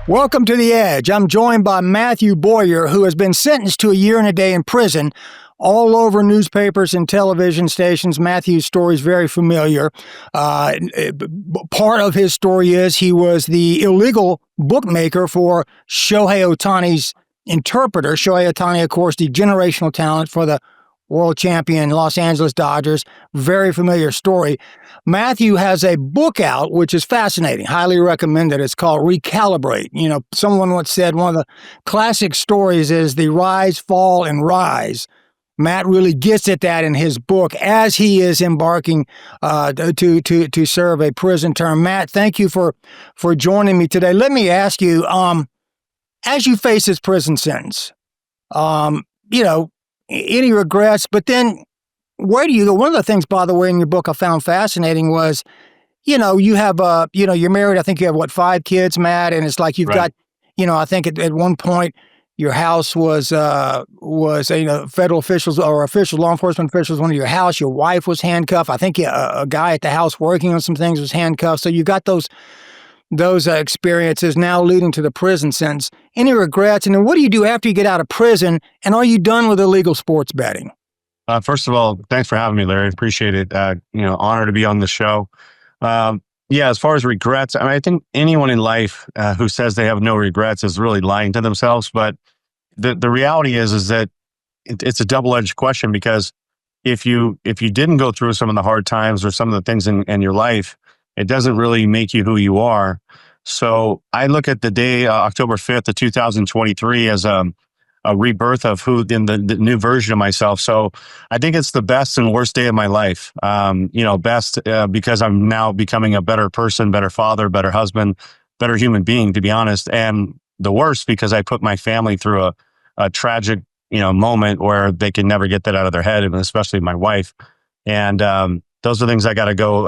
Welcome to The Edge. I'm joined by Mathew Bowyer, who has been sentenced to a year and a day in prison. All over newspapers and television stations. Mathew's story is very familiar. Part of his story is he was the illegal bookmaker for Shohei Ohtani's interpreter. Shohei Ohtani, of course, the generational talent for the world champion Los Angeles Dodgers. Very familiar story. Mathew has a book out, which is fascinating. Highly recommended. It's called Recalibrate. You know, someone once said one of the classic stories is the rise, fall, and rise. Matt really gets at that in his book as he is embarking to serve a prison term. Matt, thank you for joining me today. Let me ask you, as you face this prison sentence, any regrets? But then, where do you go? One of the things, by the way, in your book I found fascinating was, you have, you're married. I think you have 5 kids, Matt, and it's like you've got, I think at one point. Your house was federal officials or law enforcement officials went to your house. Your wife was handcuffed. I think a guy at the house working on some things was handcuffed. So you got those experiences now leading to the prison sentence. Any regrets? And then what do you do after you get out of prison? And are you done with illegal sports betting? First of all, thanks for having me, Larry. Appreciate it. Honor to be on the show. As far as regrets, I think anyone in life who says they have no regrets is really lying to themselves. But the reality is that it's a double-edged question, because if you didn't go through some of the hard times or some of the things in your life, it doesn't really make you who you are. So I look at the day, October 5th of 2023, as a rebirth of in the new version of myself. So I think it's the best and worst day of my life. Best because I'm now becoming a better person, better father, better husband, better human being, to be honest. And the worst because I put my family through a tragic, moment where they can never get that out of their head, and especially my wife. And those are things I got to go,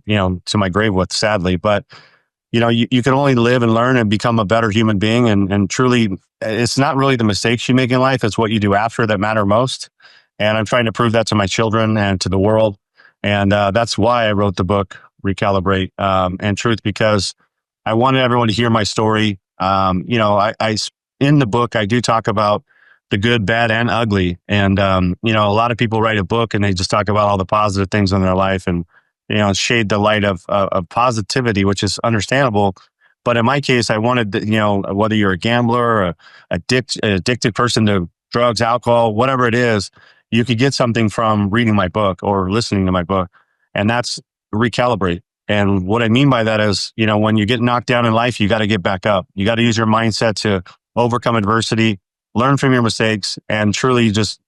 to my grave with, sadly. But you can only live and learn and become a better human being. And truly, it's not really the mistakes you make in life. It's what you do after that matter most. And I'm trying to prove that to my children and to the world. And that's why I wrote the book, Recalibrate, and Truth, because I wanted everyone to hear my story. I in the book, I do talk about the good, bad, and ugly. And, a lot of people write a book and they just talk about all the positive things in their life and, shade the light of positivity, which is understandable. But in my case, I wanted, whether you're a gambler or addicted person to drugs, alcohol, whatever it is, you could get something from reading my book or listening to my book. And that's recalibrate. And what I mean by that is, when you get knocked down in life, you got to get back up. You got to use your mindset to overcome adversity, learn from your mistakes, and truly just,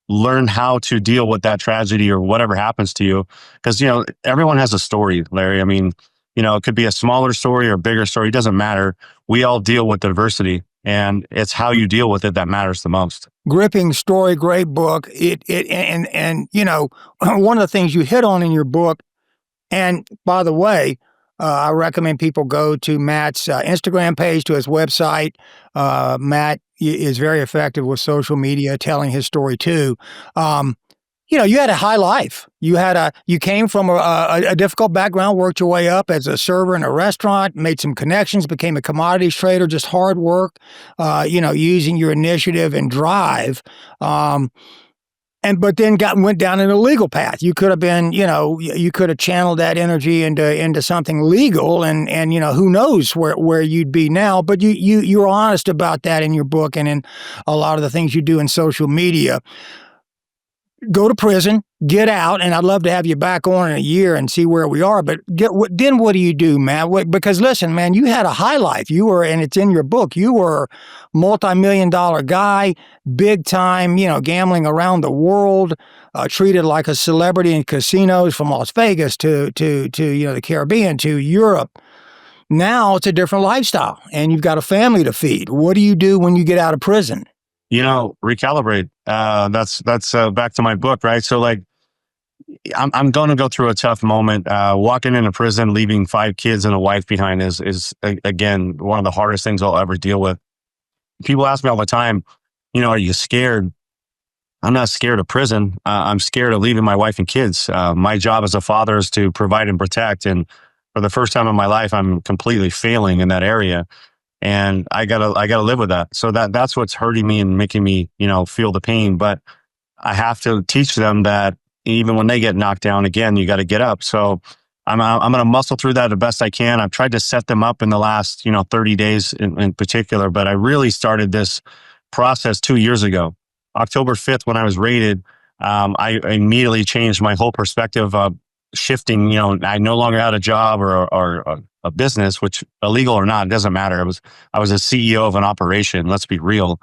learn how to deal with that tragedy or whatever happens to you. Because, everyone has a story, Larry. It could be a smaller story or a bigger story. It doesn't matter. We all deal with adversity, and it's how you deal with it that matters the most. Gripping story, great book. One of the things you hit on in your book, and by the way, I recommend people go to Matt's Instagram page, to his website. Matt is very effective with social media, telling his story too. You had a high life. You came from a difficult background, worked your way up as a server in a restaurant, made some connections, became a commodities trader, just hard work, using your initiative and drive. But then went down an illegal path. You could have been, you could have channeled that energy into something legal, and who knows where you'd be now. But you're honest about that in your book and in a lot of the things you do in social media. Go to prison, get out, and I'd love to have you back on in a year and see where we are. But then what do you do, man? Because listen, man, you had a high life. You were, and it's in your book, you were a multi-million-dollar guy, big time, gambling around the world, treated like a celebrity in casinos from Las Vegas to the Caribbean to Europe. Now it's a different lifestyle, and you've got a family to feed. What do you do when you get out of prison? Recalibrate. That's back to my book, right? So I'm going to go through a tough moment. Walking into prison, leaving 5 kids and a wife behind is again, one of the hardest things I'll ever deal with. People ask me all the time, are you scared? I'm not scared of prison. I'm scared of leaving my wife and kids. My job as a father is to provide and protect. And for the first time in my life, I'm completely failing in that area. and I gotta live with that. So that's what's hurting me and making me, feel the pain. But I have to teach them that even when they get knocked down again, you got to get up. So I'm going to muscle through that the best I can. I've tried to set them up in the last 30 days in particular, but I really started this process 2 years ago, October 5th, when I was rated. I immediately changed my whole perspective of shifting. I no longer had a job or a business, which illegal or not, it doesn't matter. I was a CEO of an operation. Let's be real.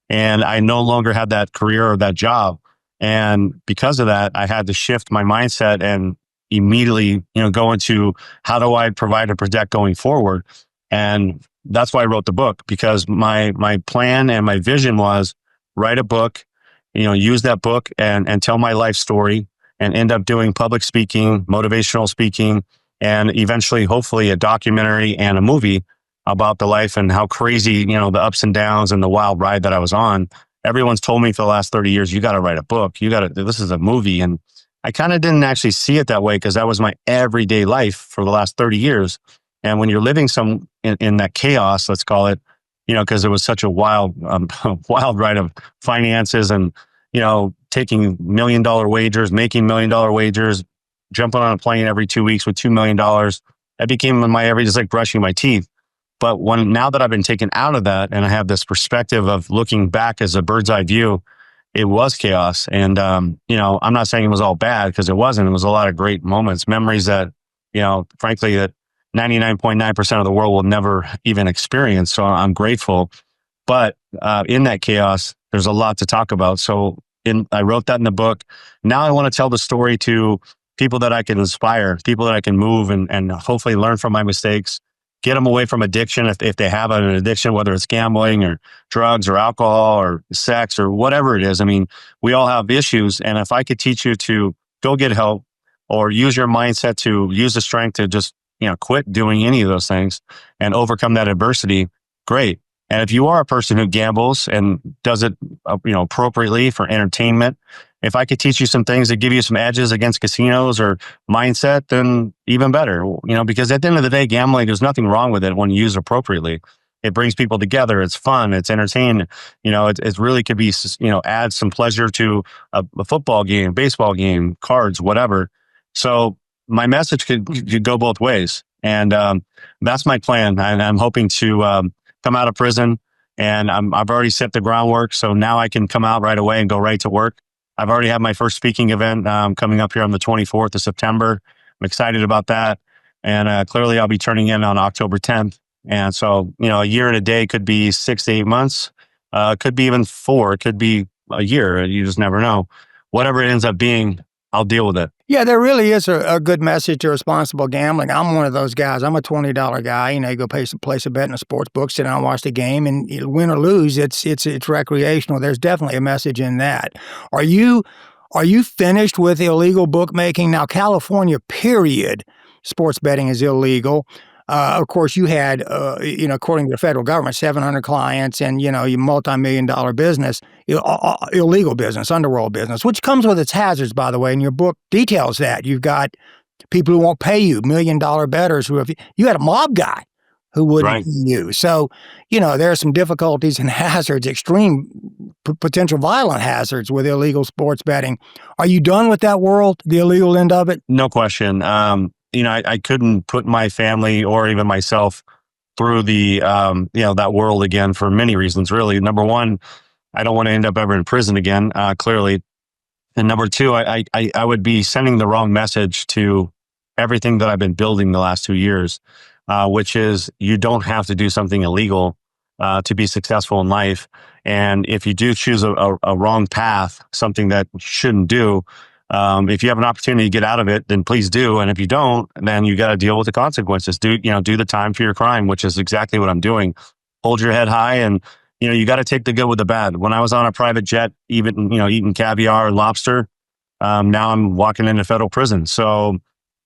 And I no longer had that career or that job. And because of that, I had to shift my mindset and immediately, go into how do I provide and protect going forward. And that's why I wrote the book, because my plan and my vision was write a book, use that book and tell my life story and end up doing public speaking, motivational speaking, and eventually, hopefully, a documentary and a movie about the life and how crazy, the ups and downs and the wild ride that I was on. Everyone's told me for the last 30 years, you got to write a book. This is a movie. And I kind of didn't actually see it that way, because that was my everyday life for the last 30 years. And when you're living in that chaos, let's call it, because it was such a wild, wild ride of finances and, taking $1 million wagers, making $1 million wagers, jumping on a plane every 2 weeks with $2 million. That became my everyday, just like brushing my teeth. But now that I've been taken out of that and I have this perspective of looking back as a bird's eye view, it was chaos. And, I'm not saying it was all bad, because it wasn't. It was a lot of great moments, memories that, frankly, that 99.9% of the world will never even experience. So I'm grateful. But in that chaos, there's a lot to talk about. So I wrote that in the book. Now I want to tell the story to people that I can inspire, people that I can move and hopefully learn from my mistakes, get them away from addiction if they have an addiction, whether it's gambling or drugs or alcohol or sex or whatever it is. I mean, we all have issues. And if I could teach you to go get help or use your mindset to use the strength to just, quit doing any of those things and overcome that adversity, great. And if you are a person who gambles and does it, appropriately for entertainment, if I could teach you some things that give you some edges against casinos or mindset, then even better, because at the end of the day, gambling, there's nothing wrong with it when used appropriately. It brings people together. It's fun. It's entertaining. It really could be, add some pleasure to a football game, baseball game, cards, whatever. So my message could go both ways. And that's my plan. And I'm hoping to come out of prison, and I've already set the groundwork. So now I can come out right away and go right to work. I've already had my first speaking event coming up here on the 24th of September. I'm excited about that. And clearly I'll be turning in on October 10th. And so, a year and a day could be 6 to 8 months, could be even 4, it could be a year. You just never know. Whatever it ends up being, I'll deal with it. Yeah, there really is a good message to responsible gambling. I'm one of those guys. I'm a $20 guy. You go place a bet in a sports book, sit down and watch the game, and win or lose, it's recreational. There's definitely a message in that. Are you finished with illegal bookmaking? Now, California, period, sports betting is illegal. Of course, you had, according to the federal government, 700 clients and, your multi-million-dollar business, illegal business, underworld business, which comes with its hazards, by the way, and your book details that. You've got people who won't pay you, $1 million bettors you had a mob guy who wouldn't pay you. So, there are some difficulties and hazards, extreme potential violent hazards with illegal sports betting. Are you done with that world, the illegal end of it? No question. I couldn't put my family or even myself through that world again for many reasons, really. Number one, I don't want to end up ever in prison again, clearly. And number two, I would be sending the wrong message to everything that I've been building the last 2 years, which is you don't have to do something illegal to be successful in life. And if you do choose a wrong path, something that you shouldn't do, if you have an opportunity to get out of it, then please do. And if you don't, then you got to deal with the consequences. Do the time for your crime, which is exactly what I'm doing. Hold your head high, and you got to take the good with the bad. When I was on a private jet, even eating caviar and lobster, now I'm walking into federal prison. So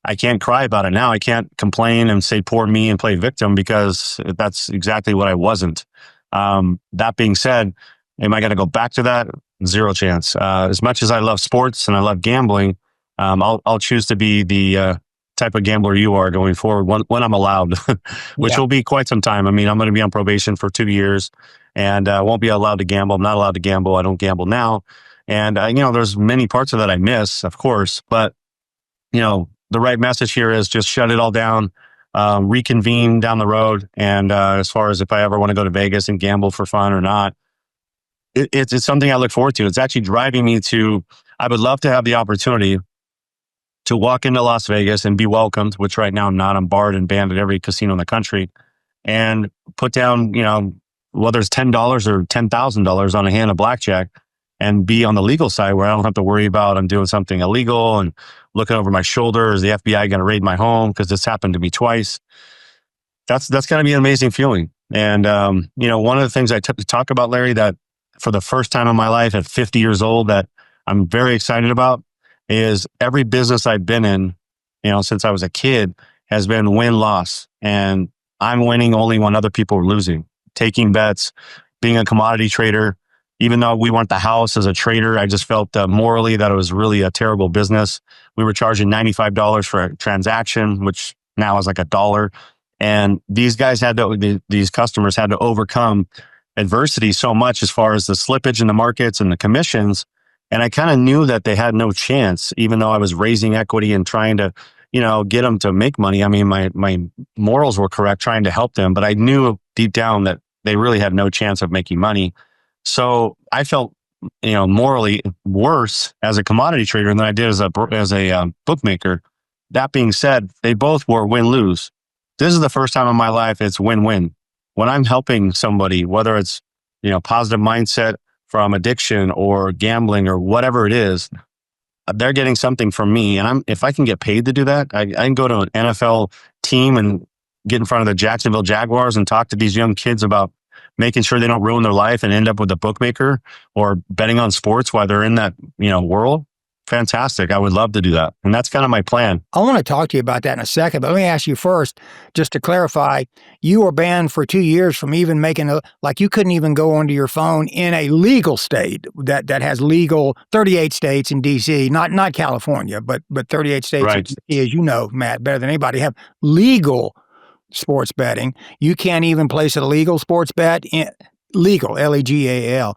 I can't cry about it now. I can't complain and say poor me and play victim, because that's exactly what I wasn't. That being said, am I going to go back to that? Zero chance. As much as I love sports and I love gambling, I'll choose to be the type of gambler you are going forward when I'm allowed, which will be quite some time. I mean, I'm going to be on probation for 2 years and won't be allowed to gamble. I'm not allowed to gamble. I don't gamble now. And, there's many parts of that I miss, of course, but, the right message here is just shut it all down, reconvene down the road. And as far as if I ever want to go to Vegas and gamble for fun or not, it's something I look forward to. It's actually driving me I would love to have the opportunity to walk into Las Vegas and be welcomed, which right now I'm not. I'm barred and banned at every casino in the country, and put down, whether it's $10 or $10,000 on a hand of blackjack, and be on the legal side where I don't have to worry about I'm doing something illegal and looking over my shoulder. Is the FBI going to raid my home? Because this happened to me twice. That's going to be an amazing feeling. And, one of the things I talk about, Larry, that for the first time in my life at 50 years old that I'm very excited about is every business I've been in, since I was a kid has been win-loss. And I'm winning only when other people are losing. Taking bets, being a commodity trader, even though we weren't the house as a trader, I just felt morally that it was really a terrible business. We were charging $95 for a transaction, which now is like $1. And these customers had to overcome adversity so much as far as the slippage in the markets and the commissions. And I kind of knew that they had no chance, even though I was raising equity and trying to, get them to make money. I mean, my morals were correct, trying to help them, but I knew deep down that they really had no chance of making money. So I felt, morally worse as a commodity trader than I did as a bookmaker. That being said, they both were win-lose. This is the first time in my life it's win-win. When I'm helping somebody, whether it's, positive mindset from addiction or gambling or whatever it is, they're getting something from me. And if I can get paid to do that, I can go to an NFL team and get in front of the Jacksonville Jaguars and talk to these young kids about making sure they don't ruin their life and end up with a bookmaker or betting on sports while they're in that, world. Fantastic. I would love to do that. And that's kind of my plan. I want to talk to you about that in a second, but let me ask you first, just to clarify, you were banned for 2 years from even you couldn't even go onto your phone in a legal state that has legal 38 states in DC, not California, but 38 states, right. In DC, as you know, Matt, better than anybody, have legal sports betting. You can't even place a legal sports bet in legal, Legal,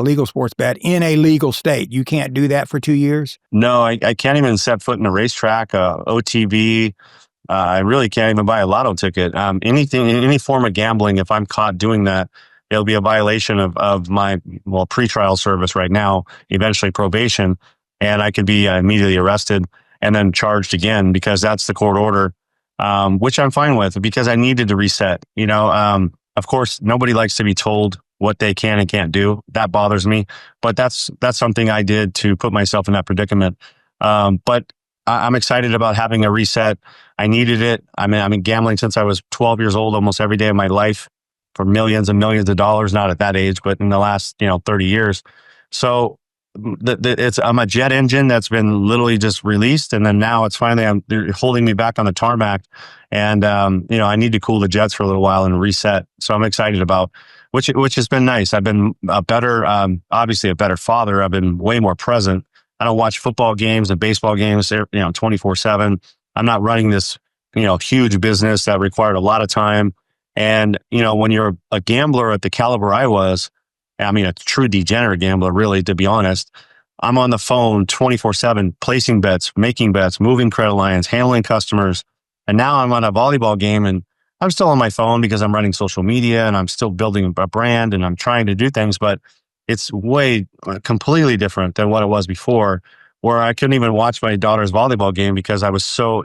legal sports bet in a legal state. You can't do that for 2 years? No, I can't even set foot in a racetrack, OTB. I really can't even buy a lotto ticket. Any form of gambling, if I'm caught doing that, it'll be a violation of my, pretrial service right now, eventually probation, and I could be immediately arrested and then charged again because that's the court order, which I'm fine with because I needed to reset. Of course, nobody likes to be told what they can and can't do. That bothers me, but that's something I did to put myself in that predicament. But I'm excited about having a reset. I needed it. I've been gambling since I was 12 years old, almost every day of my life for millions and millions of dollars, not at that age, but in the last, 30 years. So I'm a jet engine that's been literally just released. And then now it's finally, they're holding me back on the tarmac. And, I need to cool the jets for a little while and reset. So I'm excited about, which has been nice. I've been obviously a better father. I've been way more present. I don't watch football games and baseball games, 24/7. I'm not running this, huge business that required a lot of time. And, when you're a gambler at the caliber I was, a true degenerate gambler, really, to be honest, I'm on the phone 24/7, placing bets, making bets, moving credit lines, handling customers. And now I'm on a volleyball game and I'm still on my phone because I'm running social media and I'm still building a brand and I'm trying to do things, but it's completely different than what it was before, where I couldn't even watch my daughter's volleyball game because I was so,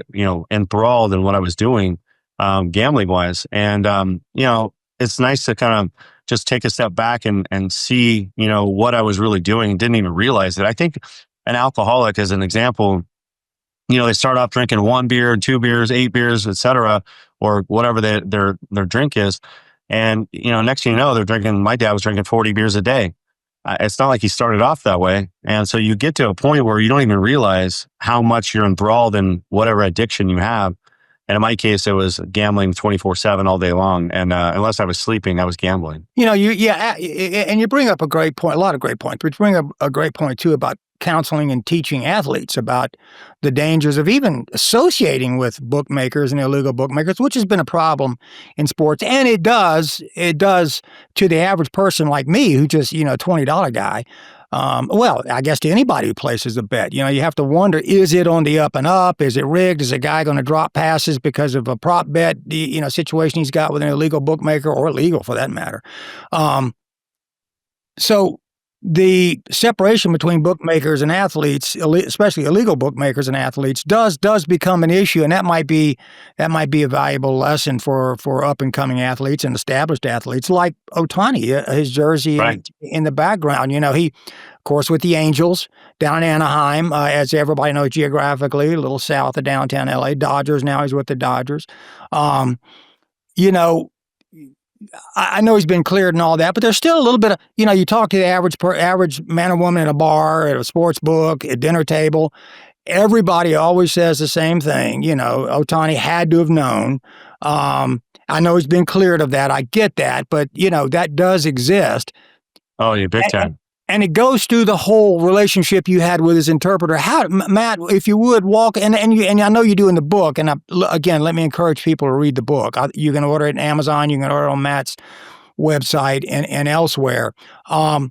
enthralled in what I was doing, gambling wise. And, it's nice to kind of just take a step back and see, what I was really doing. Didn't even realize it. I think an alcoholic, as an example, they start off drinking 1 beer, 2 beers, 8 beers, et cetera, or whatever their drink is. And, next thing you know, my dad was drinking 40 beers a day. It's not like he started off that way. And so you get to a point where you don't even realize how much you're enthralled in whatever addiction you have. And in my case, it was gambling 24/7 all day long. And unless I was sleeping, I was gambling. And you bring up a great point, a lot of great points, but you bring up a great point too about counseling and teaching athletes about the dangers of even associating with bookmakers and illegal bookmakers, which has been a problem in sports. And it does to the average person like me, who just, $20 guy. Well, I guess to anybody who places a bet, you have to wonder, is it on the up and up? Is it rigged? Is a guy going to drop passes because of a prop bet, situation he's got with an illegal bookmaker, or legal for that matter? So the separation between bookmakers and athletes, especially illegal bookmakers and athletes, does become an issue, and that might be a valuable lesson for up and coming athletes and established athletes like Ohtani, his jersey Right. in the background. He, of course, with the Angels down in Anaheim, as everybody knows geographically, a little south of downtown LA. Dodgers, now he's with the Dodgers. I know he's been cleared and all that, but there's still a little bit of, you talk to the average man or woman in a bar, at a sports book, at a dinner table, everybody always says the same thing. Ohtani had to have known. I know he's been cleared of that. I get that, but that does exist. Oh, yeah, big time. And it goes through the whole relationship you had with his interpreter. How, Matt, if you would walk, and I know you do in the book, and again, let me encourage people to read the book. You can order it on Amazon, you can order it on Matt's website and elsewhere. How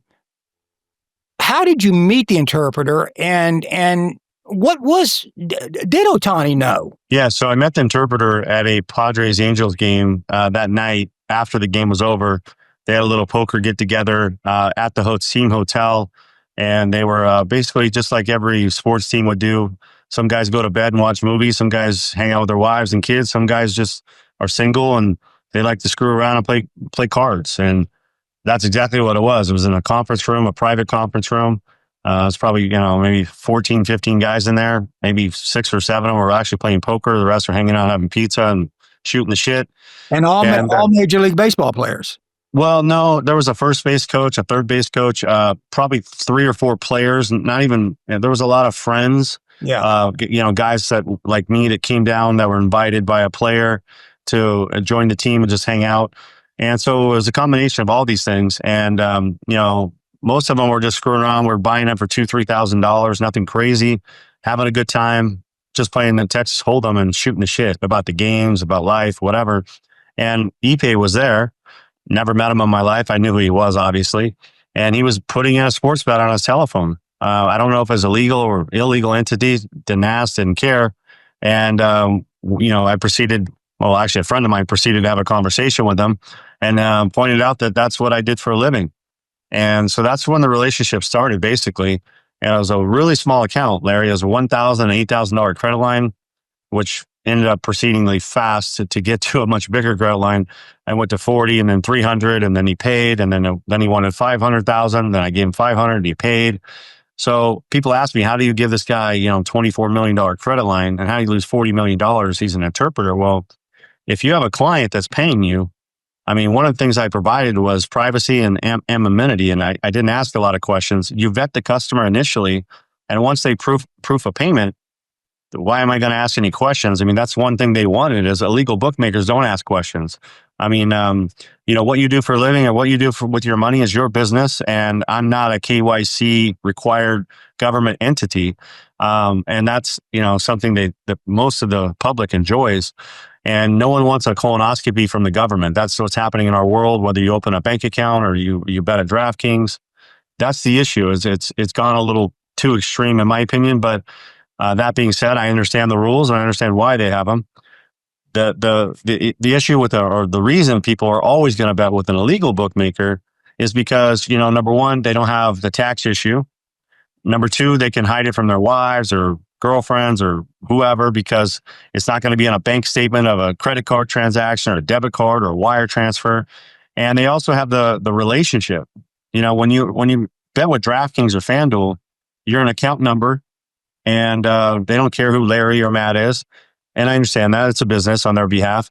did you meet the interpreter, and did Ohtani know? Yeah, so I met the interpreter at a Padres-Angels game that night after the game was over. They had a little poker get together at the team hotel, and they were basically just like every sports team would do. Some guys go to bed and watch movies. Some guys hang out with their wives and kids. Some guys just are single and they like to screw around and play cards. And that's exactly what it was. It was in a conference room, a private conference room. It's probably, maybe 14, 15 guys in there. Maybe 6 or 7 of them were actually playing poker. The rest are hanging out, having pizza and shooting the shit. And all Major League Baseball players. Well, no, there was a first base coach, a third base coach, probably 3 or 4 players. Not even, there was a lot of friends. Yeah. Guys that like me that came down that were invited by a player to join the team and just hang out. And so it was a combination of all these things. And, most of them were just screwing around. We're buying them for $2,000, $3,000, nothing crazy, having a good time, just playing the Texas Hold'em and shooting the shit about the games, about life, whatever. And Ipe was there. Never met him in my life. I knew who he was, obviously. And he was putting in a sports bet on his telephone. I don't know if it was a legal or illegal entity. Didn't ask, didn't care. And, I proceeded, actually a friend of mine proceeded to have a conversation with him and pointed out that that's what I did for a living. And so that's when the relationship started, basically. And it was a really small account, Larry. It was a $1,000 and $8,000 credit line, which ended up proceedingly fast to get to a much bigger credit line. I went to 40 and then 300, and then he paid, and then he wanted 500,000. Then I gave him 500 and he paid. So people ask me, how do you give this guy, $24 million credit line, and how do you lose $40 million? He's an interpreter. Well, if you have a client that's paying you, one of the things I provided was privacy and anonymity, and I didn't ask a lot of questions. You vet the customer initially, and once they proof of payment, why am I going to ask any questions? That's one thing they wanted is illegal bookmakers don't ask questions. What you do for a living or what you do with your money is your business. And I'm not a KYC required government entity. And that's, something that most of the public enjoys. And no one wants a colonoscopy from the government. That's what's happening in our world, whether you open a bank account or you bet at DraftKings. That's the issue. Is it's gone a little too extreme in my opinion, but that being said, I understand the rules and I understand why they have them. The issue with the reason people are always going to bet with an illegal bookmaker is because, number one, they don't have the tax issue. Number two, they can hide it from their wives or girlfriends or whoever because it's not going to be on a bank statement of a credit card transaction or a debit card or a wire transfer. And they also have the relationship. When you bet with DraftKings or FanDuel, you're an account number. And they don't care who Larry or Matt is. And I understand that it's a business on their behalf,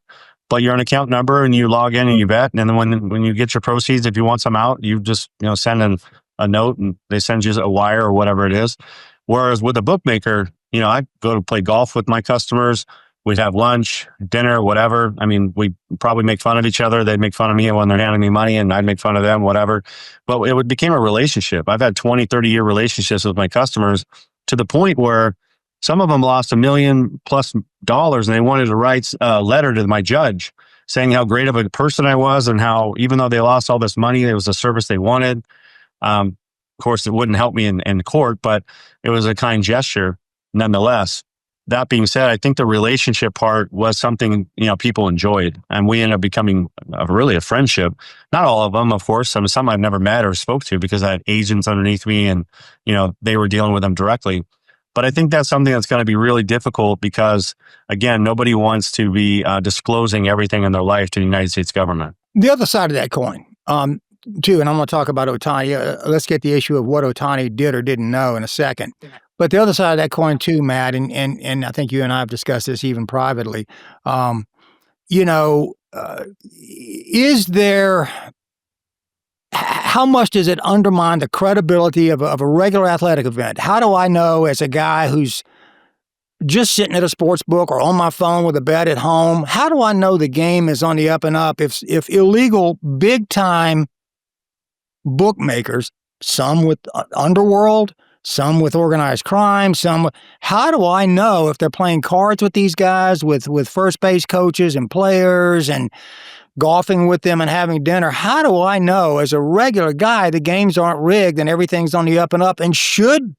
but you're an account number and you log in and you bet. And then when you get your proceeds, if you want some out, you just, send in a note and they send you a wire or whatever it is. Whereas with a bookmaker, I go to play golf with my customers. We'd have lunch, dinner, whatever. I mean, we probably make fun of each other. They'd make fun of me when they're handing me money, and I'd make fun of them, whatever. But became a relationship. I've had 20, 30-year relationships with my customers to the point where some of them lost $1 million plus, and they wanted to write a letter to my judge saying how great of a person I was, and how even though they lost all this money, it was a service they wanted. Of course, it wouldn't help me in court, but it was a kind gesture nonetheless. That being said, I think the relationship part was something, people enjoyed, and we ended up becoming really a friendship. Not all of them, of course. Some I've never met or spoke to because I had agents underneath me, and they were dealing with them directly. But I think that's something that's going to be really difficult because, again, nobody wants to be disclosing everything in their life to the United States government. The other side of that coin, too, and I'm going to talk about Ohtani. Let's get the issue of what Ohtani did or didn't know in a second. But the other side of that coin too, Matt, and I think you and I have discussed this even privately. Is there? How much does it undermine the credibility of a regular athletic event? How do I know, as a guy who's just sitting at a sports book or on my phone with a bet at home, how do I know the game is on the up and up if illegal, big time bookmakers, some with underworld, some with organized crime, how do I know if they're playing cards with these guys, with first base coaches and players and golfing with them and having dinner? How do I know as a regular guy the games aren't rigged and everything's on the up and up? And should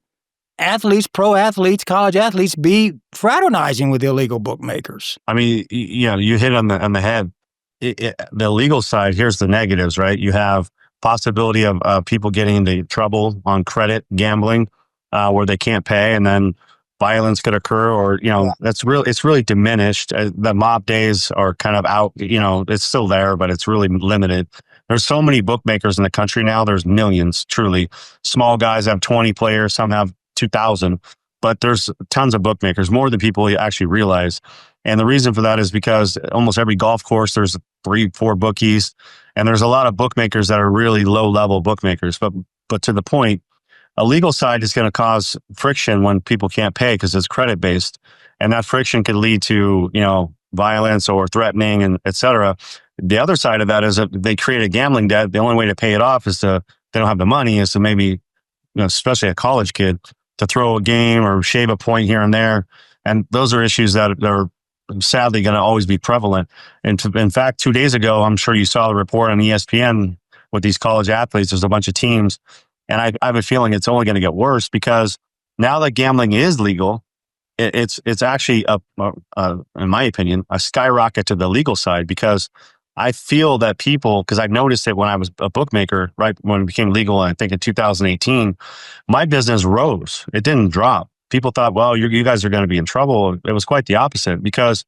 athletes, pro athletes, college athletes be fraternizing with illegal bookmakers? I mean, you hit on the head. The legal side, here's the negatives, right? You have possibility of people getting into trouble on credit gambling where they can't pay, and then violence could occur, or it's really diminished. The mob days are kind of out. It's still there, but it's really limited. There's so many bookmakers in the country now. There's millions, truly. Small guys have 20 players, some have 2,000, but there's tons of bookmakers, more than people actually realize. And the reason for that is because almost every golf course, there's 3-4 bookies, and there's a lot of bookmakers that are really low-level bookmakers. But to the point, a legal side is going to cause friction when people can't pay because it's credit-based, and that friction could lead to violence or threatening, and et cetera. The other side of that is if they create a gambling debt, the only way to pay it off is they don't have the money, is to maybe, especially a college kid, to throw a game or shave a point here and there. And those are issues that are sadly going to always be prevalent. And in fact, 2 days ago, I'm sure you saw the report on ESPN with these college athletes. There's a bunch of teams, and I have a feeling it's only going to get worse because now that gambling is legal, it's actually in my opinion, a skyrocket to the legal side, because I feel that people, because I've noticed it when I was a bookmaker, right when it became legal, I think in 2018, my business rose. It didn't drop. People thought, well, you guys are going to be in trouble. It was quite the opposite, because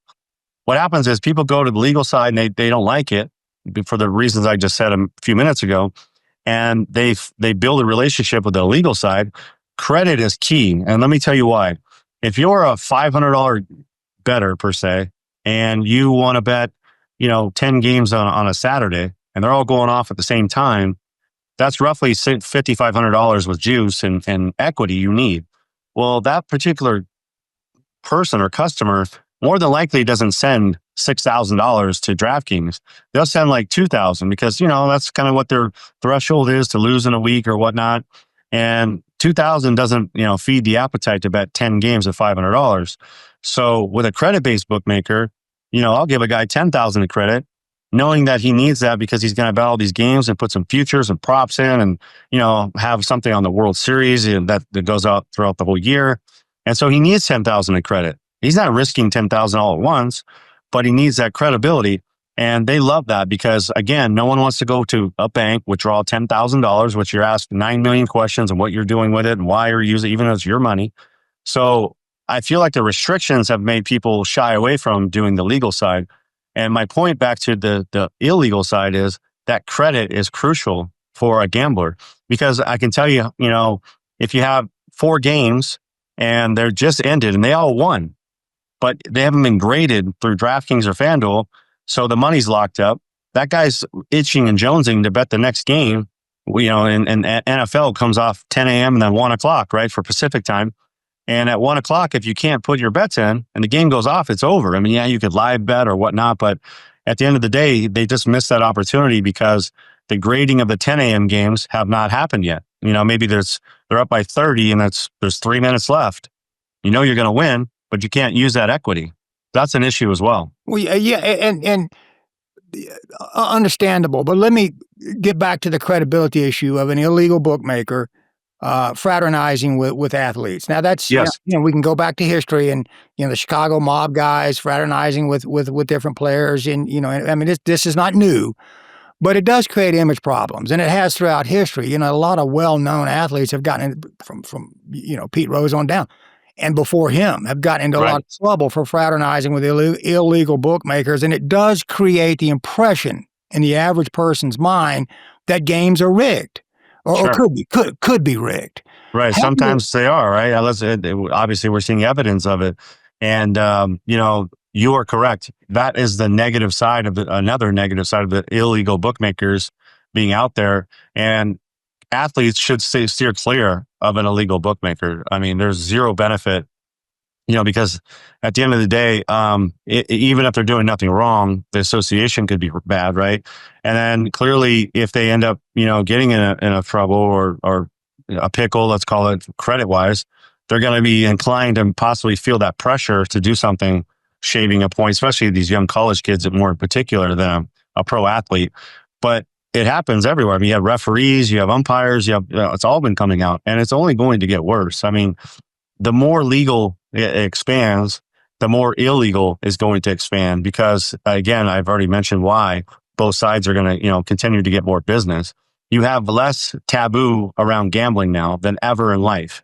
what happens is people go to the legal side and they don't like it for the reasons I just said a few minutes ago, and they build a relationship with the legal side. Credit is key, and let me tell you why. If you're a $500 bettor per se, and you want to bet 10 games on a Saturday, and they're all going off at the same time, that's roughly $5,500 with juice and equity you need. Well, that particular person or customer more than likely doesn't send $6,000 to DraftKings. They'll send like $2,000 because, that's kind of what their threshold is to lose in a week or whatnot. And $2,000 doesn't, feed the appetite to bet 10 games at $500. So with a credit-based bookmaker, I'll give a guy $10,000 in credit, knowing that he needs that because he's going to bet all these games and put some futures and props in, and have something on the World Series that goes out throughout the whole year. And so he needs $10,000 in credit. He's not risking $10,000 all at once, but he needs that credibility. And they love that because, again, no one wants to go to a bank, withdraw $10,000, which you're asked 9 million questions on what you're doing with it and why you're using it, even though it's your money. So I feel like the restrictions have made people shy away from doing the legal side. And my point back to the illegal side is that credit is crucial for a gambler, because I can tell you, if you have 4 games and they're just ended and they all won, but they haven't been graded through DraftKings or FanDuel, so the money's locked up, that guy's itching and jonesing to bet the next game, and NFL comes off 10 a.m. and then 1 o'clock, right, for Pacific time. And at 1 o'clock, if you can't put your bets in and the game goes off, it's over. I mean, yeah, you could live bet or whatnot, but at the end of the day, they just missed that opportunity because the grading of the 10 a.m. games have not happened yet. Maybe they're up by 30 and there's 3 minutes left. You're going to win, but you can't use that equity. That's an issue as well. Well, yeah, and understandable. But let me get back to the credibility issue of an illegal bookmaker fraternizing with athletes. Now that's Yes. we can go back to history and the Chicago mob guys fraternizing with different players, and I mean this is not new, but it does create image problems, and it has throughout history. A lot of well-known athletes have gotten from Pete Rose on down, and before him have gotten into a lot of trouble for fraternizing with illegal bookmakers, and it does create the impression in the average person's mind that games are rigged. Or could be rigged. Right. Sometimes they are, right? Obviously, we're seeing evidence of it. And, you are correct. That is the negative side of another negative side of the illegal bookmakers being out there. And athletes should steer clear of an illegal bookmaker. I mean, there's zero benefit, because at the end of the day, even if they're doing nothing wrong, the association could be bad, right? And then clearly, if they end up, getting in a trouble or a pickle, let's call it credit wise, they're going to be inclined to possibly feel that pressure to do something, shaving a point, especially these young college kids, more in particular than a pro athlete. But it happens everywhere. I mean, you have referees, you have umpires, it's all been coming out, and it's only going to get worse. I mean, the more legal it expands, the more illegal is going to expand because, again, I've already mentioned why both sides are going to, continue to get more business. You have less taboo around gambling now than ever in life.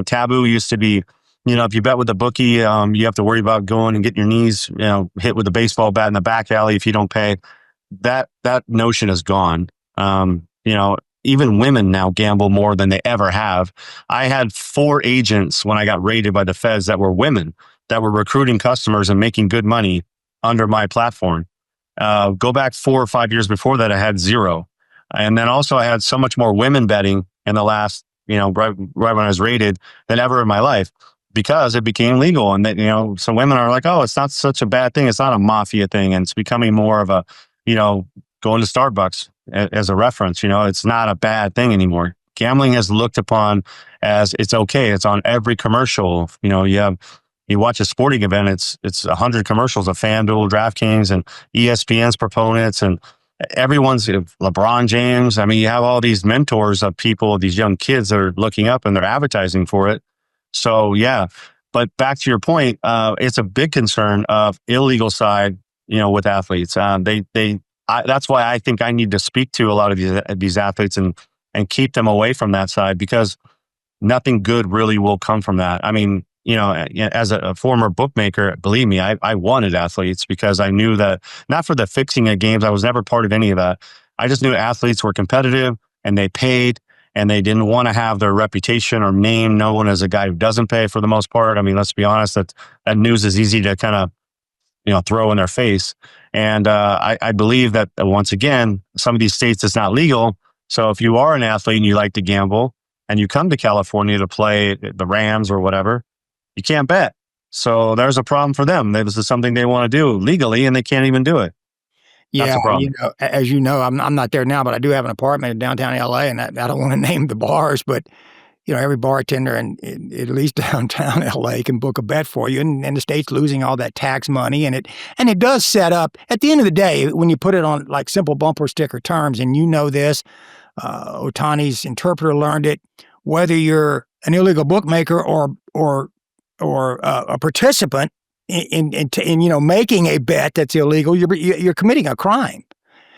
Taboo used to be, if you bet with a bookie, you have to worry about going and getting your knees, hit with a baseball bat in the back alley if you don't pay. That notion is gone. Even women now gamble more than they ever have. I had 4 agents when I got raided by the feds that were women that were recruiting customers and making good money under my platform. Go back 4 or 5 years before that, I had 0. And then also I had so much more women betting in the last, right when I was raided than ever in my life because it became legal. And that, some women are like, oh, it's not such a bad thing. It's not a mafia thing. And it's becoming more of a, going to Starbucks as a reference, it's not a bad thing anymore. Gambling is looked upon as it's okay. It's on every commercial. You watch a sporting event, it's 100 commercials of FanDuel, DraftKings, and ESPN's proponents, and everyone's LeBron James. I mean, you have all these mentors of people, these young kids that are looking up and they're advertising for it. So yeah, but back to your point, it's a big concern of illegal side, with athletes. That's why I think I need to speak to a lot of these athletes and keep them away from that side because nothing good really will come from that. I mean, as a former bookmaker, believe me, I wanted athletes because I knew that not for the fixing of games. I was never part of any of that. I just knew athletes were competitive and they paid and they didn't want to have their reputation or name known as a guy who doesn't pay for the most part. I mean, let's be honest, that news is easy to kind of, throw in their face. And I believe that once again, some of these states it's not legal. So if you are an athlete and you like to gamble and you come to California to play the Rams or whatever, you can't bet. So there's a problem for them. This is something they want to do legally and they can't even do it. Yeah, as you know, I'm not there now, but I do have an apartment in downtown LA, and I don't want to name the bars, but every bartender in at least downtown LA can book a bet for you, and the state's losing all that tax money, and it does set up. At the end of the day, when you put it on like simple bumper sticker terms, and this, Ohtani's interpreter learned it. Whether you're an illegal bookmaker or a participant in making a bet that's illegal, you're committing a crime.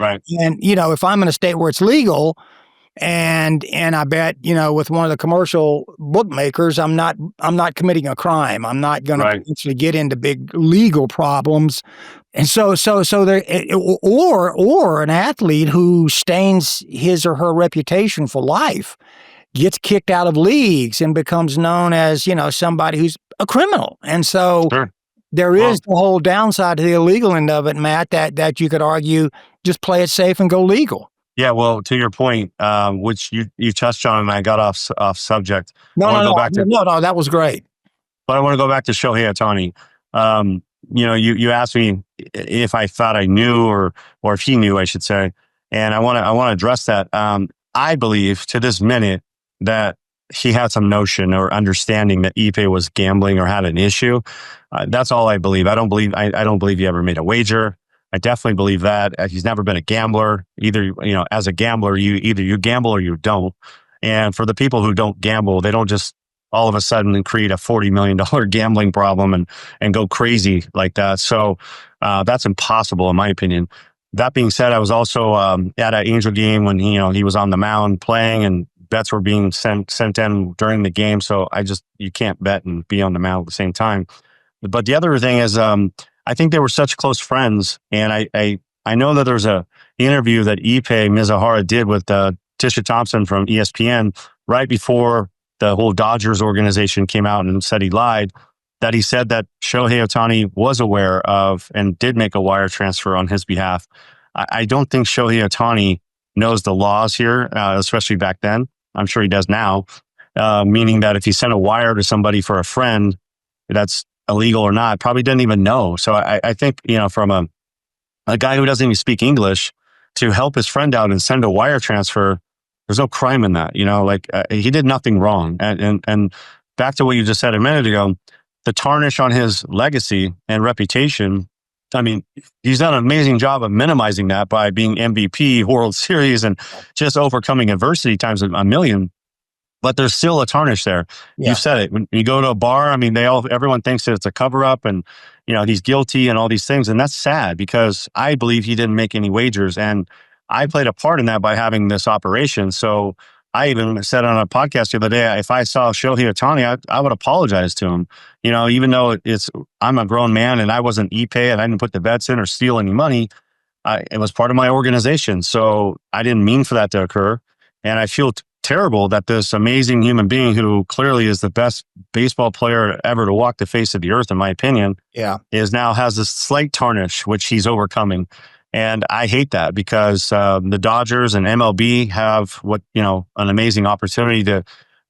Right. And if I'm in a state where it's legal, and I bet with one of the commercial bookmakers, I'm not committing a crime. I'm not going to potentially get into big legal problems. And so there, or an athlete who stains his or her reputation for life gets kicked out of leagues and becomes known as somebody who's a criminal. And so there is the whole downside to the illegal end of it, Matt, that you could argue just play it safe and go legal. Yeah, well, to your point, which you touched on, and I got off subject. No, that was great. But I want to go back to Shohei Ohtani. You asked me if I thought I knew or if he knew, I should say, and I want to address that. I believe to this minute that he had some notion or understanding that Ipe was gambling or had an issue. That's all I believe. I don't believe he ever made a wager. I definitely believe that he's never been a gambler. Either, as a gambler, you gamble or you don't. And for the people who don't gamble, they don't just all of a sudden create a $40 million gambling problem and go crazy like that. So that's impossible in my opinion. That being said, I was also at an Angel game when he was on the mound playing and bets were being sent in during the game. So you can't bet and be on the mound at the same time. But the other thing is, I think they were such close friends, and I know that there's a interview that Ipe Mizuhara did with Tisha Thompson from ESPN right before the whole Dodgers organization came out and said he lied. That he said that Shohei Ohtani was aware of and did make a wire transfer on his behalf. I don't think Shohei Ohtani knows the laws here, especially back then. I'm sure he does now, meaning that if he sent a wire to somebody for a friend, that's illegal or not, probably didn't even know. So I think, from a guy who doesn't even speak English to help his friend out and send a wire transfer, there's no crime in that. He did nothing wrong. And back to what you just said a minute ago, the tarnish on his legacy and reputation, I mean, he's done an amazing job of minimizing that by being MVP, World Series, and just overcoming adversity times a million. But there's still a tarnish there. Yeah. You've said it. When you go to a bar, I mean, everyone thinks that it's a cover up and, he's guilty and all these things. And that's sad because I believe he didn't make any wagers. And I played a part in that by having this operation. So I even said on a podcast the other day, if I saw Shohei Ohtani, I would apologize to him. Even though I'm a grown man and I wasn't Ipe and I didn't put the bets in or steal any money, it was part of my organization. So I didn't mean for that to occur. And I feel terrible that this amazing human being who clearly is the best baseball player ever to walk the face of the earth, in my opinion, has this slight tarnish, which he's overcoming. And I hate that because the Dodgers and MLB have an amazing opportunity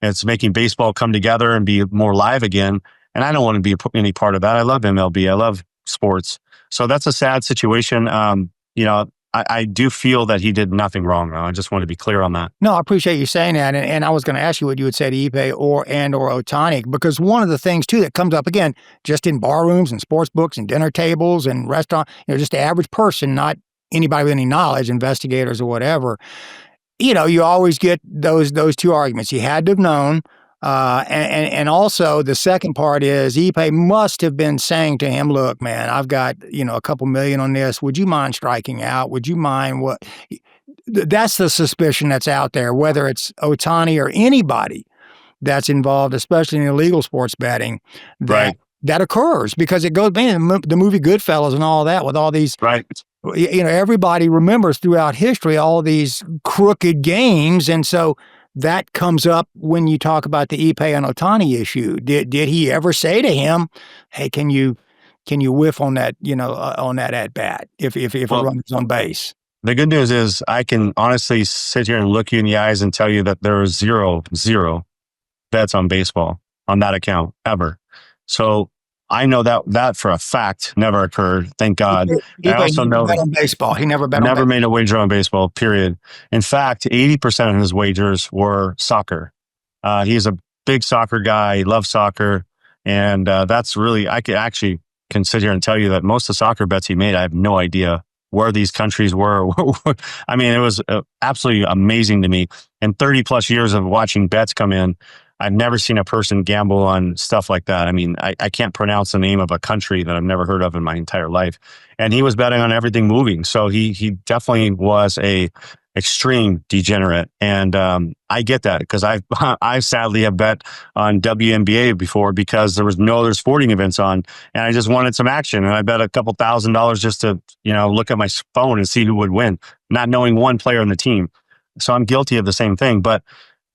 it's making baseball come together and be more live again. And I don't want to be any part of that. I love MLB. I love sports. So that's a sad situation. I do feel that he did nothing wrong, though. I just want to be clear on that. No, I appreciate you saying that. And I was going to ask you what you would say to Ipe or Ohtani, because one of the things, too, that comes up, again, just in bar rooms and sports books and dinner tables and restaurant, just the average person, not anybody with any knowledge, investigators or whatever, you always get those two arguments. You had to have known. And also the second part is Ipe must have been saying to him, look, man, I've got, a couple million on this. Would you mind striking out? Would you mind what? That's the suspicion that's out there, whether it's Ohtani or anybody that's involved, especially in illegal sports betting, that occurs because it goes, man, the movie Goodfellas and all that with all these, everybody remembers throughout history, all these crooked games. And so that comes up when you talk about the Ipe and Ohtani issue. Did he ever say to him, "Hey, can you whiff on that on that at bat if a runner's on base?" The good news is I can honestly sit here and look you in the eyes and tell you that there is zero bets on baseball on that account ever. So I know that for a fact never occurred. Thank God. I also know bet on baseball. He never bet on never made a wager on baseball, period. In fact, 80% of his wagers were soccer. He's a big soccer guy. He loves soccer. And that's really, I can sit here and tell you that most of the soccer bets he made, I have no idea where these countries were. I mean, it was absolutely amazing to me. In 30 plus years of watching bets come in, I've never seen a person gamble on stuff like that. I mean, I can't pronounce the name of a country that I've never heard of in my entire life. And he was betting on everything moving. So he definitely was a extreme degenerate. And I get that because I sadly have bet on WNBA before because there was no other sporting events on and I just wanted some action. And I bet a couple $1,000s just to, look at my phone and see who would win, not knowing one player on the team. So I'm guilty of the same thing, but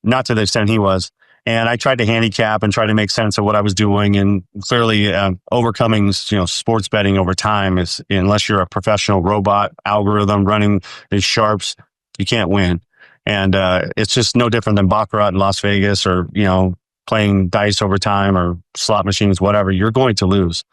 not to the extent he was. And I tried to handicap and try to make sense of what I was doing. And clearly overcoming, sports betting over time is, unless you're a professional robot algorithm running these sharps, you can't win. And it's just no different than Baccarat in Las Vegas or, playing dice over time or slot machines, whatever, you're going to lose.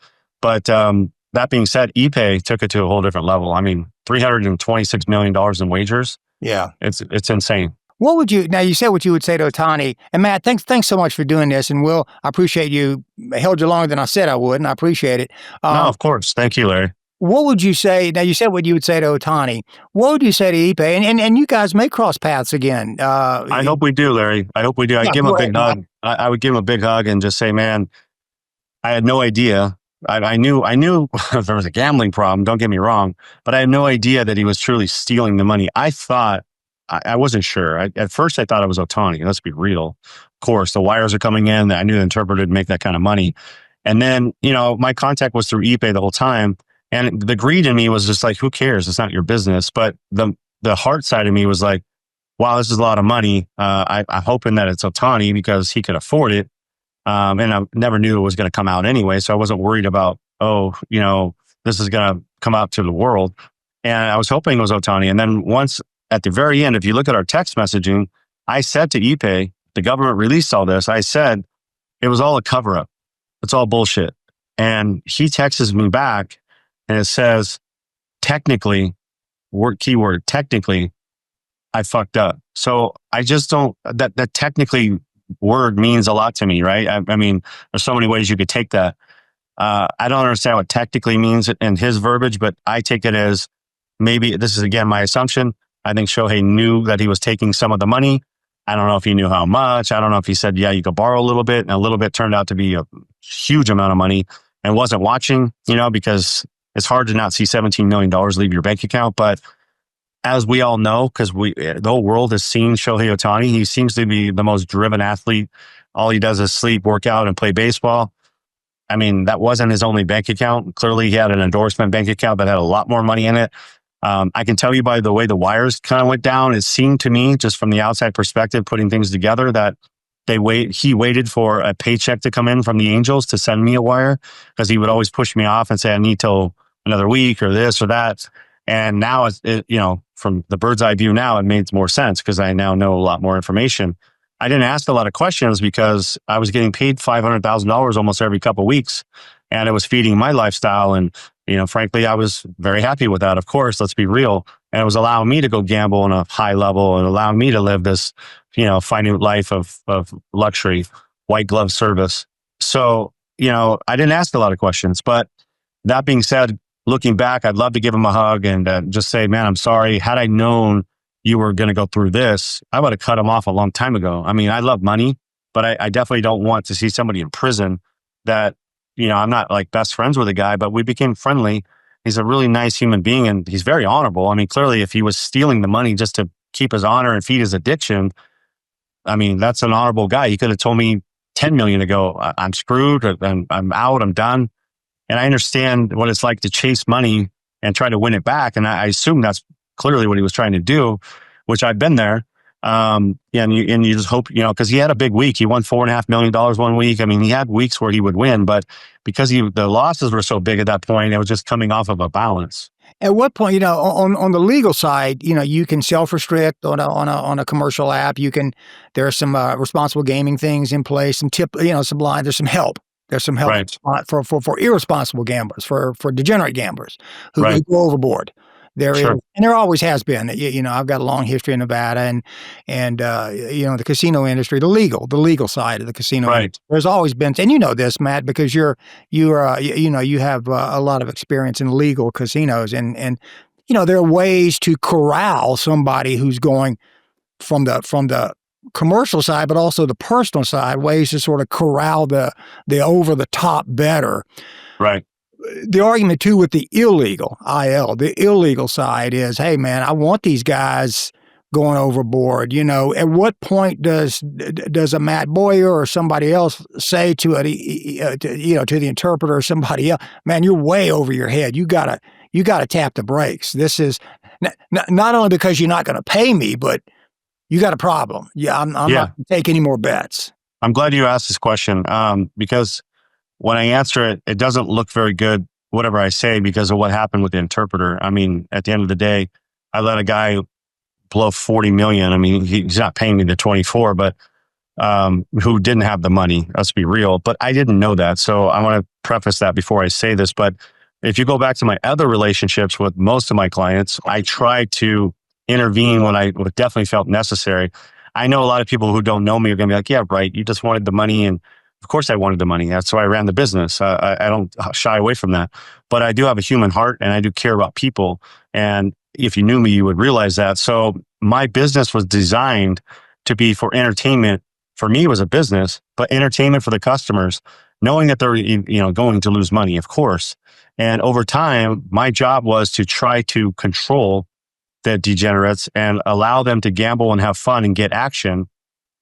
But that being said, ePay took it to a whole different level. I mean, $326 million in wagers. Yeah. It's insane. What would you, now you said what you would say to Ohtani, and Matt, thanks so much for doing this. And Will, I appreciate you. I held you longer than I said I would, and I appreciate it. No, of course. Thank you, Larry. What would you say? Now you said what you would say to Ohtani. What would you say to Ipe? And you guys may cross paths again. I hope we do, Larry. I hope we do. I'd give him a big hug. I would give him a big hug and just say, man, I had no idea. I knew there was a gambling problem. Don't get me wrong, but I had no idea that he was truly stealing the money. I thought, I wasn't sure. At first, I thought it was Ohtani. Let's be real. Of course, the wires are coming in. I knew the interpreter would make that kind of money. And then, my contact was through ePay the whole time. And the greed in me was just like, who cares? It's not your business. But the heart side of me was like, wow, this is a lot of money. I'm hoping that it's Ohtani because he could afford it. And I never knew it was going to come out anyway. So I wasn't worried about, this is going to come out to the world. And I was hoping it was Ohtani. And then once at the very end, if you look at our text messaging, I said to ePay, the government released all this. I said, it was all a cover up. It's all bullshit. And he texts me back and it says, technically, keyword, technically, I fucked up. So I just don't, that technically word means a lot to me, right? I mean, there's so many ways you could take that. I don't understand what technically means in his verbiage, but I take it as maybe, this is again my assumption, I think Shohei knew that he was taking some of the money. I don't know if he knew how much. I don't know if he said, yeah, you could borrow a little bit. And a little bit turned out to be a huge amount of money and wasn't watching, because it's hard to not see $17 million leave your bank account. But as we all know, because the whole world has seen Shohei Ohtani, he seems to be the most driven athlete. All he does is sleep, work out, and play baseball. I mean, that wasn't his only bank account. Clearly, he had an endorsement bank account that had a lot more money in it. I can tell you by the way the wires kind of went down, it seemed to me, just from the outside perspective, putting things together, that he waited for a paycheck to come in from the Angels to send me a wire, because he would always push me off and say, I need till another week or this or that. And now, from the bird's eye view now, it made more sense because I now know a lot more information. I didn't ask a lot of questions because I was getting paid $500,000 almost every couple of weeks, and it was feeding my lifestyle. And, frankly, I was very happy with that. Of course, let's be real. And it was allowing me to go gamble on a high level and allowing me to live this, finite life of luxury, white glove service. So, I didn't ask a lot of questions, but that being said, looking back, I'd love to give him a hug and just say, man, I'm sorry. Had I known you were going to go through this, I would have cut him off a long time ago. I mean, I love money, but I definitely don't want to see somebody in prison that, I'm not like best friends with a guy, but we became friendly. He's a really nice human being and he's very honorable. I mean, clearly if he was stealing the money just to keep his honor and feed his addiction, I mean, that's an honorable guy. He could have told me 10 million ago, I'm screwed, or I'm out, I'm done. And I understand what it's like to chase money and try to win it back. And I assume that's clearly what he was trying to do, which I've been there. And you just hope, because he had a big week. He won $4.5 million 1 week. I mean, he had weeks where he would win, but because the losses were so big at that point, it was just coming off of a balance. At what point, on the legal side, you can self-restrict on a commercial app. There are some responsible gaming things in place, some some line, there's some help. There's some help right. for irresponsible gamblers, for degenerate gamblers who go overboard. There sure. is, and there always has been. I've got a long history in Nevada, and the casino industry, the legal side of the casino. Right. Industry, there's always been, and you know this, Matt, because you have a lot of experience in legal casinos, and there are ways to corral somebody who's going from the commercial side, but also the personal side, ways to sort of corral the over the top bettor. Right. The argument too with the illegal side is, hey man, I want these guys going overboard. At what point does a Matt Bowyer or somebody else say to the interpreter or somebody else, man, you're way over your head. You gotta tap the brakes. This is not only because you're not going to pay me, but you got a problem. Yeah, I'm not going to take any more bets. I'm glad you asked this question because when I answer it, it doesn't look very good, whatever I say, because of what happened with the interpreter. I mean, at the end of the day, I let a guy blow 40 million. I mean, he's not paying me the 24, but who didn't have the money. Let's be real, but I didn't know that. So I want to preface that before I say this. But if you go back to my other relationships with most of my clients, I tried to intervene when I definitely felt necessary. I know a lot of people who don't know me are going to be like, yeah, right. You just wanted the money. And of course I wanted the money. That's why I ran the business. I don't shy away from that, but I do have a human heart and I do care about people. And if you knew me, you would realize that. So my business was designed to be for entertainment. For me, it was a business, but entertainment for the customers, knowing that they're, going to lose money, of course. And over time, my job was to try to control the degenerates and allow them to gamble and have fun and get action,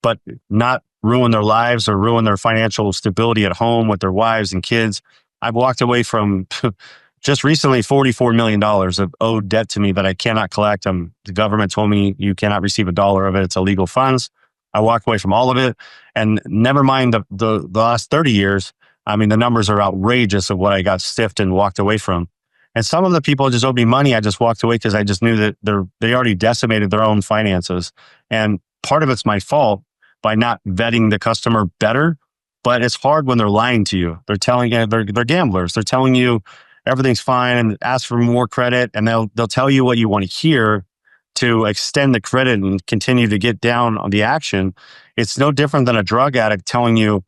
but not ruin their lives or ruin their financial stability at home with their wives and kids. I've walked away from just recently $44 million of owed debt to me that I cannot collect. The government told me you cannot receive a dollar of it. It's illegal funds. I walked away from all of it. And never mind the last 30 years, I mean, the numbers are outrageous of what I got stiffed and walked away from. And some of the people just owed me money. I just walked away because I just knew that they already decimated their own finances. And part of it's my fault by not vetting the customer better. But it's hard when they're lying to you. They're telling you they're gamblers. They're telling you everything's fine and ask for more credit, and they'll tell you what you want to hear to extend the credit and continue to get down on the action. It's no different than a drug addict telling you,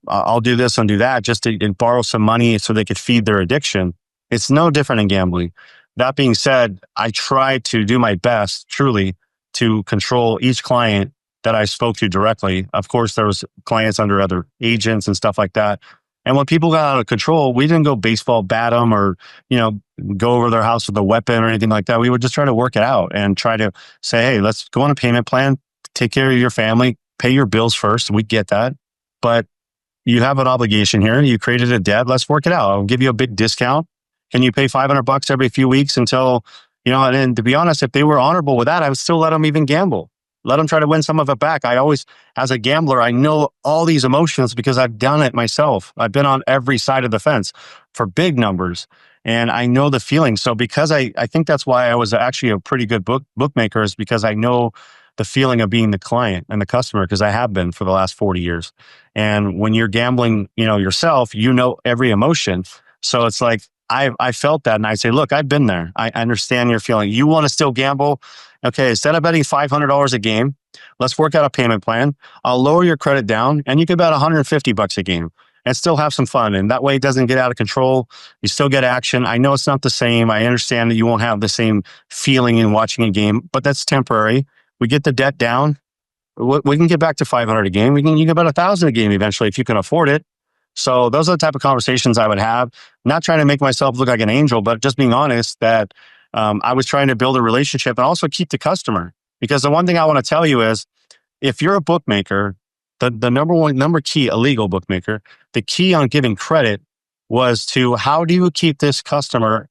I'll do this and do that just to borrow some money so they could feed their addiction. It's no different in gambling. That being said, I try to do my best, truly, to control each client that I spoke to directly. Of course, there was clients under other agents and stuff like that. And when people got out of control, we didn't go baseball bat them or, go over their house with a weapon or anything like that. We would just try to work it out and try to say, hey, let's go on a payment plan, take care of your family, pay your bills first. We get that. But you have an obligation here. You created a debt. Let's work it out. I'll give you a big discount. Can you pay $500 every few weeks until, and to be honest, if they were honorable with that, I would still let them even gamble. Let them try to win some of it back. I always, as a gambler, I know all these emotions because I've done it myself. I've been on every side of the fence for big numbers and I know the feeling. So because I think that's why I was actually a pretty good bookmaker is because I know the feeling of being the client and the customer because I have been for the last 40 years. And when you're gambling, yourself, every emotion. So it's like, I felt that and I say, look, I've been there. I understand your feeling. You want to still gamble? Okay, instead of betting $500 a game, let's work out a payment plan. I'll lower your credit down and you can bet $150 a game and still have some fun. And that way it doesn't get out of control. You still get action. I know it's not the same. I understand that you won't have the same feeling in watching a game, but that's temporary. We get the debt down. We can get back to 500 a game. You can bet 1,000 a game eventually if you can afford it. So those are the type of conversations I would have. Not trying to make myself look like an angel, but just being honest that I was trying to build a relationship and also keep the customer. Because the one thing I want to tell you is, if you're a bookmaker, the number key, a legal bookmaker, the key on giving credit was to how do you keep this customer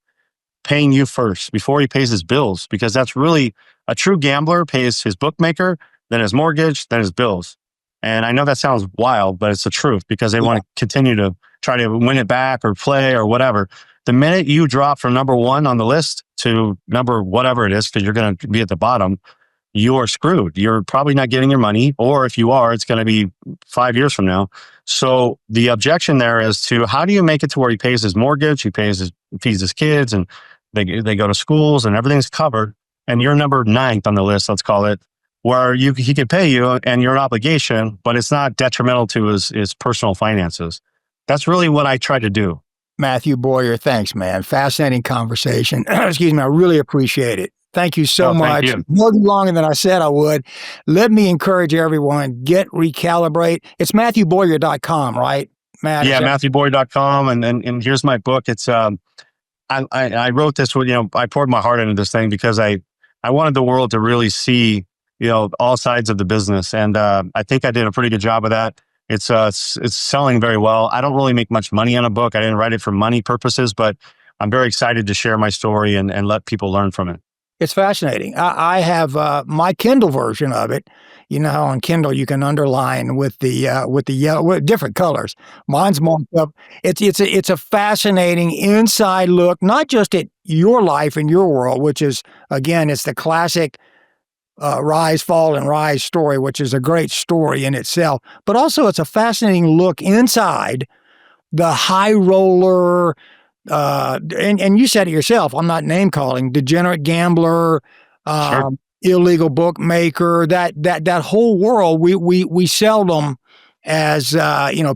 paying you first before he pays his bills? Because that's really a true gambler pays his bookmaker, then his mortgage, then his bills. And I know that sounds wild, but it's the truth because they want to continue to try to win it back or play or whatever. The minute you drop from number one on the list to number whatever it is, because you're going to be at the bottom, you are screwed. You're probably not getting your money. Or if you are, it's going to be 5 years from now. So the objection there is to how do you make it to where he pays his mortgage, feeds his kids, and they go to schools and everything's covered. And you're number 9th on the list, let's call it, where he could pay you and you're an obligation, but it's not detrimental to his personal finances. That's really what I try to do. Mathew Bowyer, thanks, man. Fascinating conversation. Excuse me. I really appreciate it. Thank you so much. You. More longer than I said I would. Let me encourage everyone, get Recalibrate. It's MathewBowyer.com, right, Matt? Yeah, MathewBowyer.com. And here's my book. It's I wrote this with, I poured my heart into this thing because I wanted the world to really see, all sides of the business. And I think I did a pretty good job of that. It's selling very well. I don't really make much money on a book. I didn't write it for money purposes, but I'm very excited to share my story and let people learn from it. It's fascinating. I have my Kindle version of it. You know how on Kindle you can underline with the yellow, with different colors. Mine's marked up. It's a fascinating inside look, not just at your life and your world, which is, again, it's the classic Rise, Fall, and Rise story, which is a great story in itself. But also, it's a fascinating look inside the high roller. And you said it yourself. I'm not name calling. Degenerate gambler, Sure. illegal bookmaker. That whole world. We seldom, as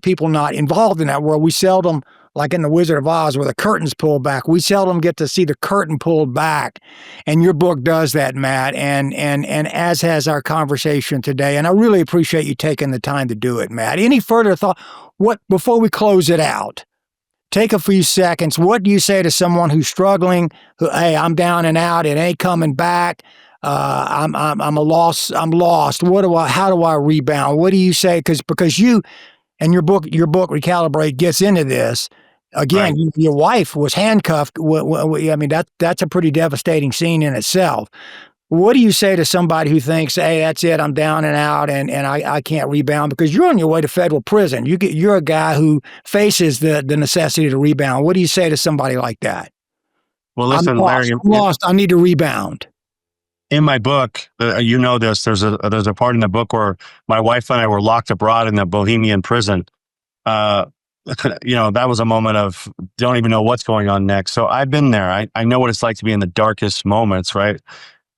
people not involved in that world. We seldom, like in the Wizard of Oz, where the curtains pull back. We seldom get to see the curtain pulled back, and your book does that, Matt. And as has our conversation today. And I really appreciate you taking the time to do it, Matt. Any further thought? What before we close it out? Take a few seconds. What do you say to someone who's struggling? Hey, I'm down and out. It ain't coming back. I'm a loss. I'm lost. How do I rebound? What do you say? Because you and your book Recalibrate gets into this. Again, Right. your wife was handcuffed. I mean, that's a pretty devastating scene in itself. What do you say to somebody who thinks, hey, that's it, I'm down and out and I can't rebound? Because you're on your way to federal prison. You're a guy who faces the necessity to rebound. What do you say to somebody like that? Well, I'm listen, lost. Larry, I'm lost. I need to rebound. in my book, you know this. There's a part in the book where my wife and I were locked abroad in the Bohemian prison. Uh, that was a moment of don't even know what's going on next. So I've been there. I know what it's like to be in the darkest moments, right?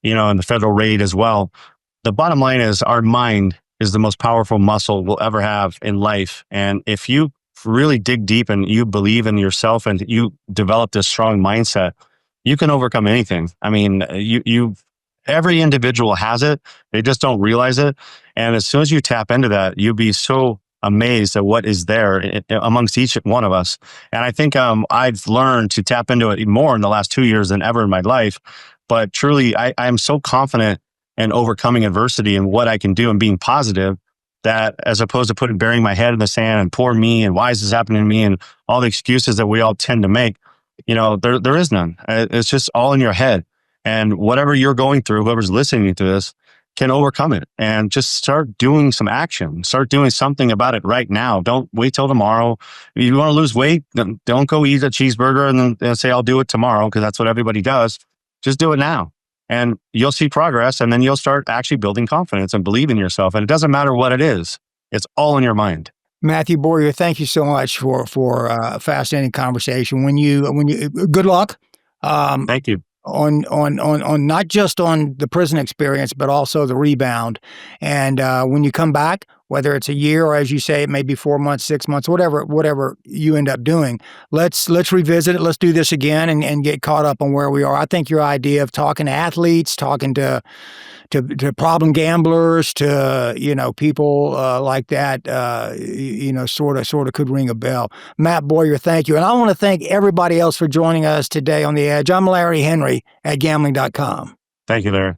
In the federal raid as well. The bottom line is our mind is the most powerful muscle we'll ever have in life. And if you really dig deep and you believe in yourself and you develop this strong mindset, you can overcome anything. I mean, every individual has it. They just don't realize it. And as soon as you tap into that, you'll be so amazed at what is there amongst each one of us. And I think I've learned to tap into it more in the last 2 years than ever in my life. But truly, I am so confident in overcoming adversity and what I can do and being positive that as opposed to burying my head in the sand and poor me and why is this happening to me and all the excuses that we all tend to make, there is none. It's just all in your head. And whatever you're going through, whoever's listening to this can overcome it and just start doing some action. Start doing something about it right now. Don't wait till tomorrow. If you want to lose weight, don't go eat a cheeseburger and then say, I'll do it tomorrow, because that's what everybody does. Just do it now and you'll see progress. And then you'll start actually building confidence and believe in yourself. And it doesn't matter what it is. It's all in your mind. Mathew Bowyer, thank you so much for a fascinating conversation. When you good luck. Thank you. On not just on the prison experience, but also the rebound. And when you come back, whether it's a year or as you say, it may be 4 months, 6 months, whatever you end up doing, let's revisit it. Let's do this again and get caught up on where we are. I think your idea of talking to athletes, talking to problem gamblers, to people like that, sort of could ring a bell. Matt Bowyer, thank you, and I want to thank everybody else for joining us today on The Edge. I'm Larry Henry at Gambling.com. Thank you, Larry.